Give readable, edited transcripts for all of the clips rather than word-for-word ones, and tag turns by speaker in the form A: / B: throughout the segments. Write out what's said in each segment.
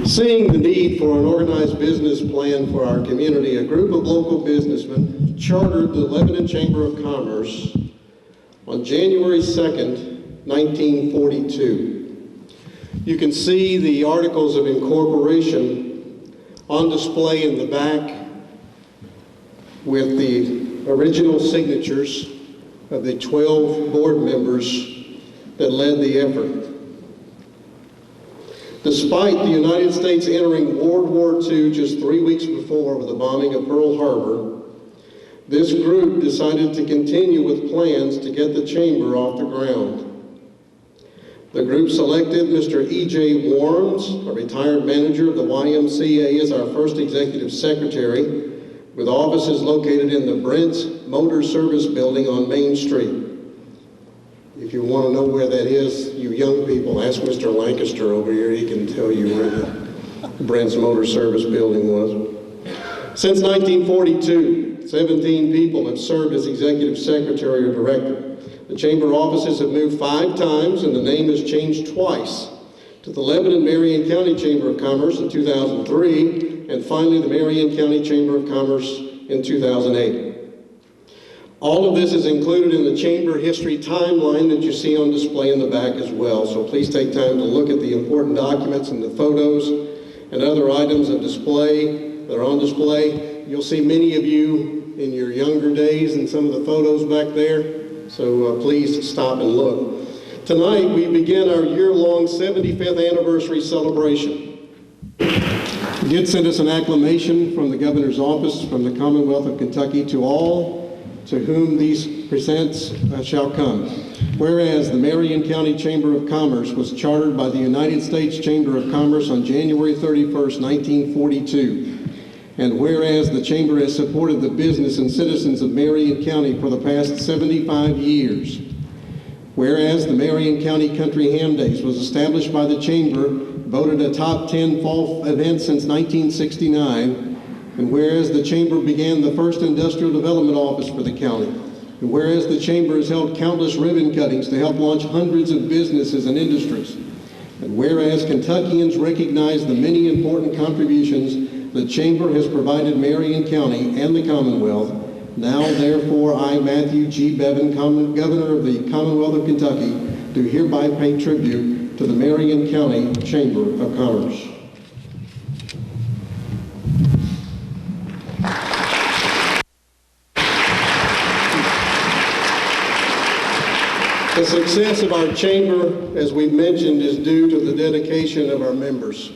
A: Seeing the need for an organized business plan for our community, a group of local businessmen chartered the Lebanon Chamber of Commerce on January 2nd, 1942. You can see the articles of incorporation on display in the back with the original signatures of the 12 board members that led the effort. Despite the United States entering World War II just 3 weeks before with the bombing of Pearl Harbor, this group decided to continue with plans to get the chamber off the ground. The group selected Mr. E.J. Worms, a retired manager of the YMCA, as our first executive secretary, with offices located in the Brent's Motor Service Building on Main Street. If you want to know where that is, you young people, ask Mr. Lancaster over here. He can tell you where the Brent's Motor Service Building was. Since 1942, 17 people have served as executive secretary or director. The chamber offices have moved 5 times, and the name has changed twice, to the Lebanon Marion County Chamber of Commerce in 2003, and finally the Marion County Chamber of Commerce in 2008. All of this is included in the chamber history timeline that you see on display in the back as well. So please take time to look at the important documents and the photos and other items of display that are on display. You'll see many of you in your younger days in some of the photos back there. So please stop and look. Tonight we begin our year-long 75th anniversary celebration. We did send us an acclamation from the governor's office from the Commonwealth of Kentucky to all to whom these presents shall come. Whereas the Marion County Chamber of Commerce was chartered by the United States Chamber of Commerce on January 31st, 1942. And whereas the Chamber has supported the business and citizens of Marion County for the past 75 years. Whereas the Marion County Country Ham Days was established by the Chamber, voted a top 10 fall event since 1969, and whereas the Chamber began the first industrial development office for the county, and whereas the Chamber has held countless ribbon cuttings to help launch hundreds of businesses and industries, and whereas Kentuckians recognize the many important contributions the Chamber has provided Marion County and the Commonwealth, now therefore I, Matthew G. Bevan, Governor of the Commonwealth of Kentucky, do hereby pay tribute to the Marion County Chamber of Commerce. The success of our chamber, as we've mentioned, is due to the dedication of our members.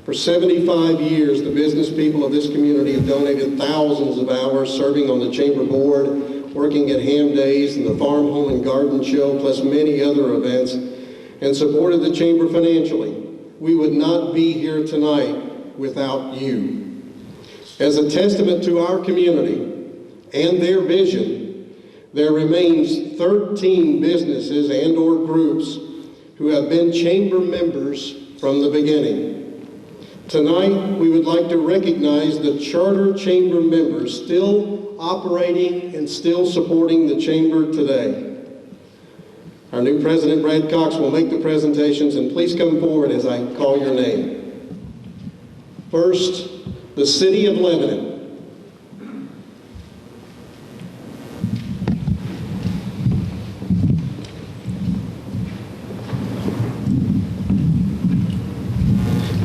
A: For 75 years, the business people of this community have donated thousands of hours serving on the chamber board, working at Ham Days and the Farm, Home, and Garden Show, plus many other events, and supported the chamber financially. We would not be here tonight without you. As a testament to our community and their vision, there remains 13 businesses and or groups who have been chamber members from the beginning. Tonight, we would like to recognize the charter chamber members still operating and still supporting the chamber today. Our new president, Brad Cox, will make the presentations, and please come forward as I call your name. First, the City of Lebanon.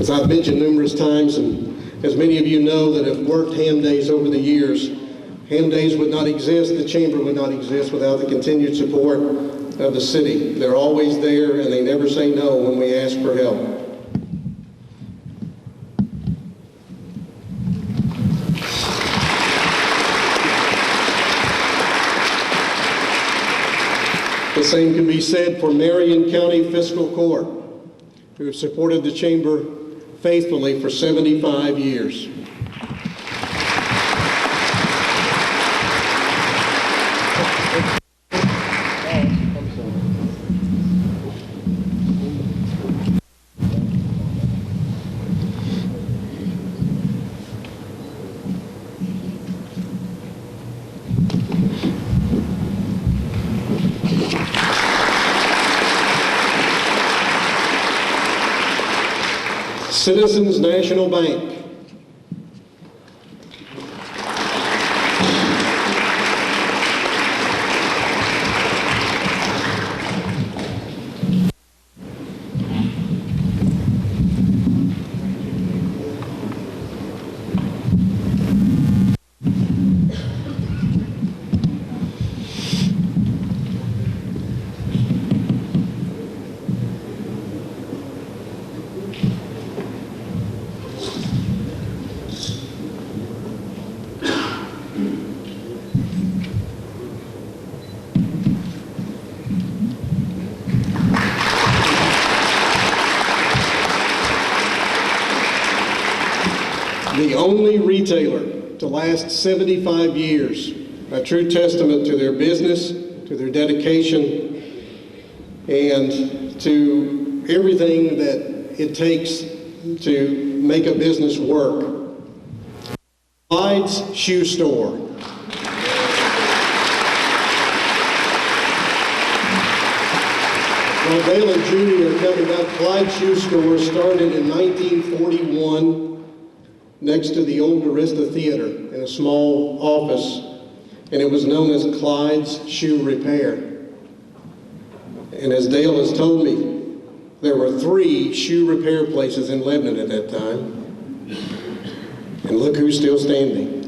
A: As I've mentioned numerous times, and as many of you know that have worked Ham Days over the years, Ham Days would not exist, the chamber would not exist without the continued support of the city. They're always there, and they never say no when we ask for help. The same can be said for Marion County Fiscal Court, who have supported the chamber faithfully for 75 years. Citizens National Bank. The only retailer to last 75 years, a true testament to their business, to their dedication, and to everything that it takes to make a business work. Clyde's Shoe Store. While Dale and Judy are coming up, Clyde's Shoe Store started in 1941 next to the old Arista Theater in a small office, and it was known as Clyde's Shoe Repair. And as Dale has told me, there were 3 shoe repair places in Lebanon at that time, and look who's still standing.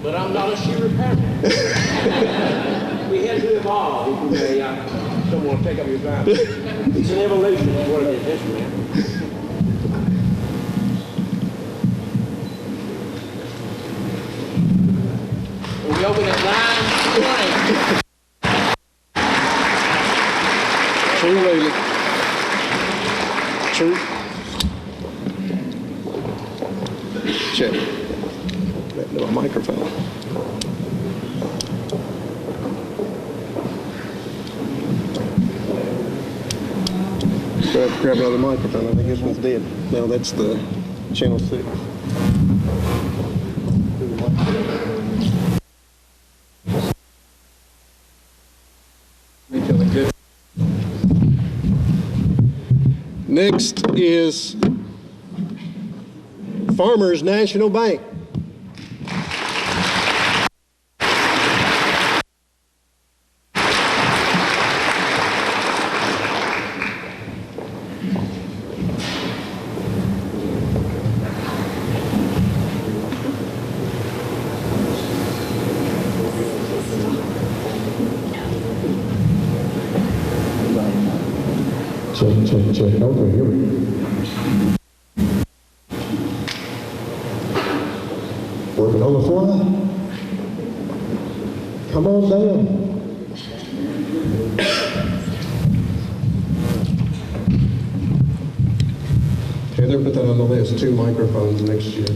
B: But I'm not a shoe repairman. We had to evolve if you don't want to take up your time. It's an evolution of what it is this man. We open at 9:20.
A: True lady. True. Check. That little microphone. Grab another microphone. I think this one's dead. No, that's the channel 6. Next is Farmers National Bank.
C: Check. Okay, here we go. Working on the fly. Come on down.
A: Heather, put that on the list. 2 microphones next year.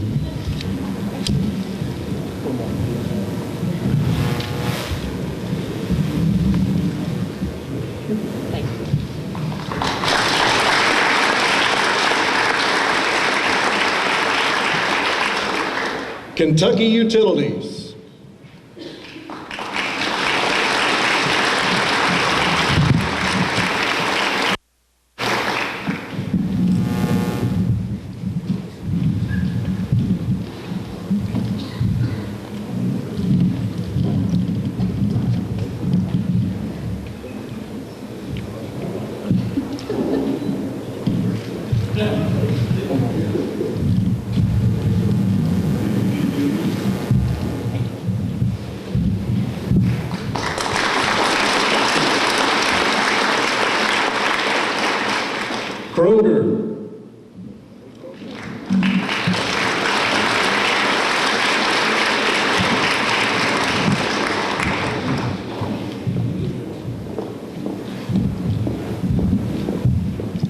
A: Kentucky Utilities. Kroger.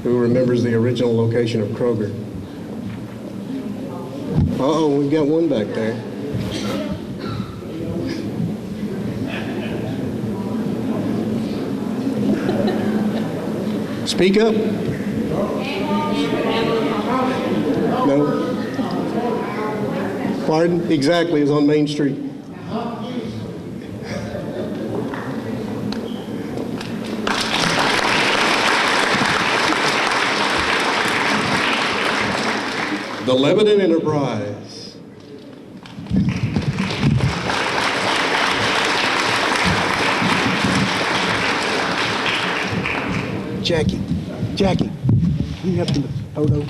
A: Who remembers the original location of Kroger? Uh-oh, we've got one back there. Speak up. No? Pardon? Exactly, is on Main Street. the Lebanon Enterprise.
D: Jackie, can you help in the photo?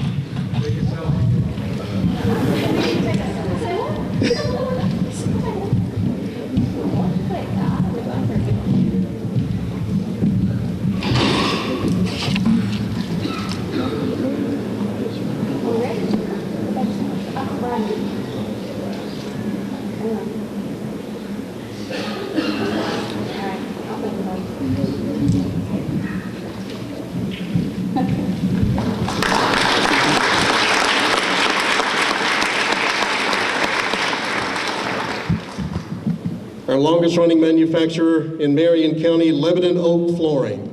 A: Our longest running manufacturer in Marion County, Lebanon Oak Flooring.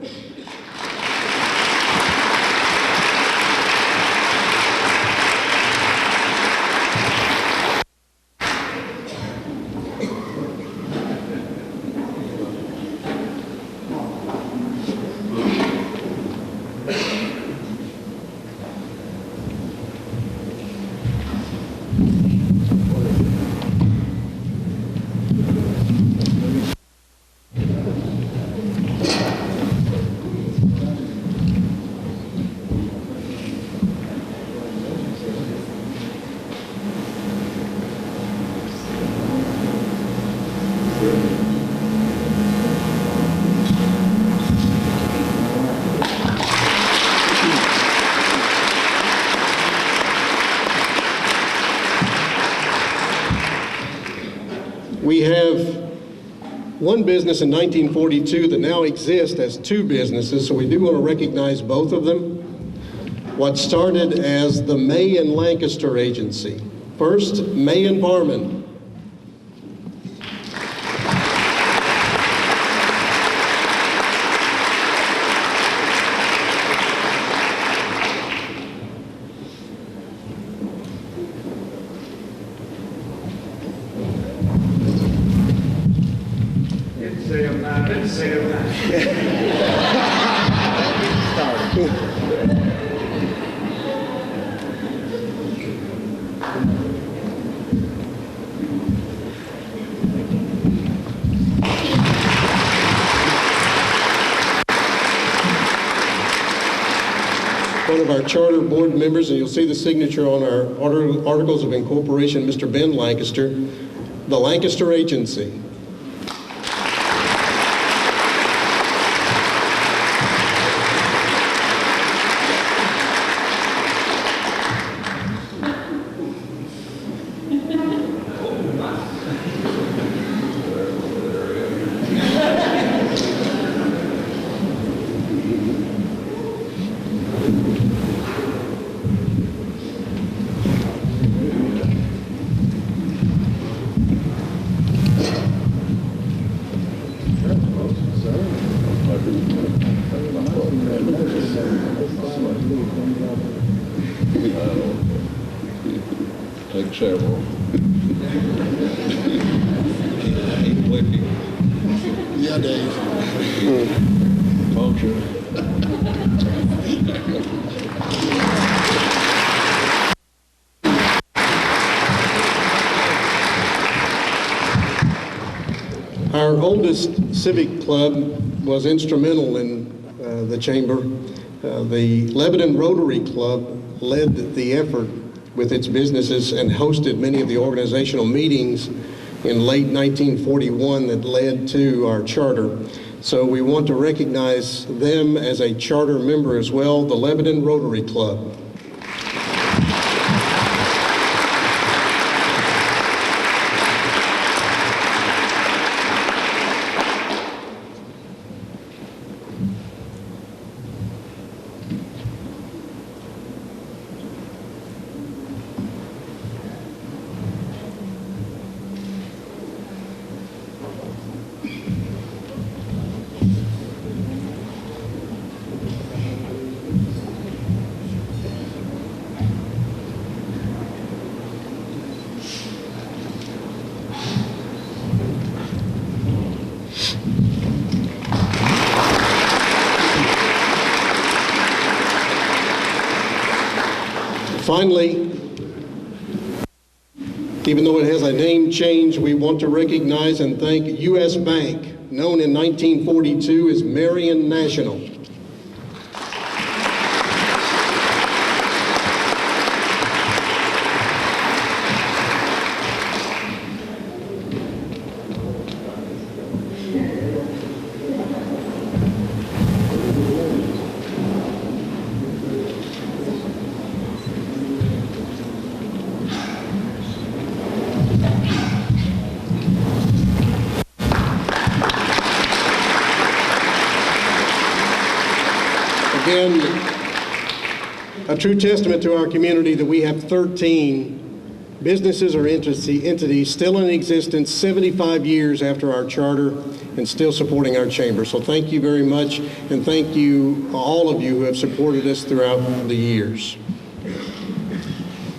A: We have one business in 1942 that now exists as two businesses, so we do want to recognize both of them. What started as the May and Lancaster Agency. First, May and Barman. One of our charter board members, and you'll see the signature on our Articles of Incorporation, Mr. Ben Lancaster, the Lancaster Agency.
E: Take several. Keep looking.
C: Yeah, Dave.
E: Function.
A: Our oldest civic club was instrumental in the chamber. The Lebanon Rotary Club led the effort with its businesses and hosted many of the organizational meetings in late 1941 that led to our charter. So we want to recognize them as a charter member as well, the Lebanon Rotary Club. Finally, Even though it has a name change, we want to recognize and thank U.S. Bank, known in 1942 as Marion National. Again, a true testament to our community that we have 13 businesses or entities still in existence 75 years after our charter and still supporting our chamber. So thank you very much, and thank you, all of you who have supported us throughout the years.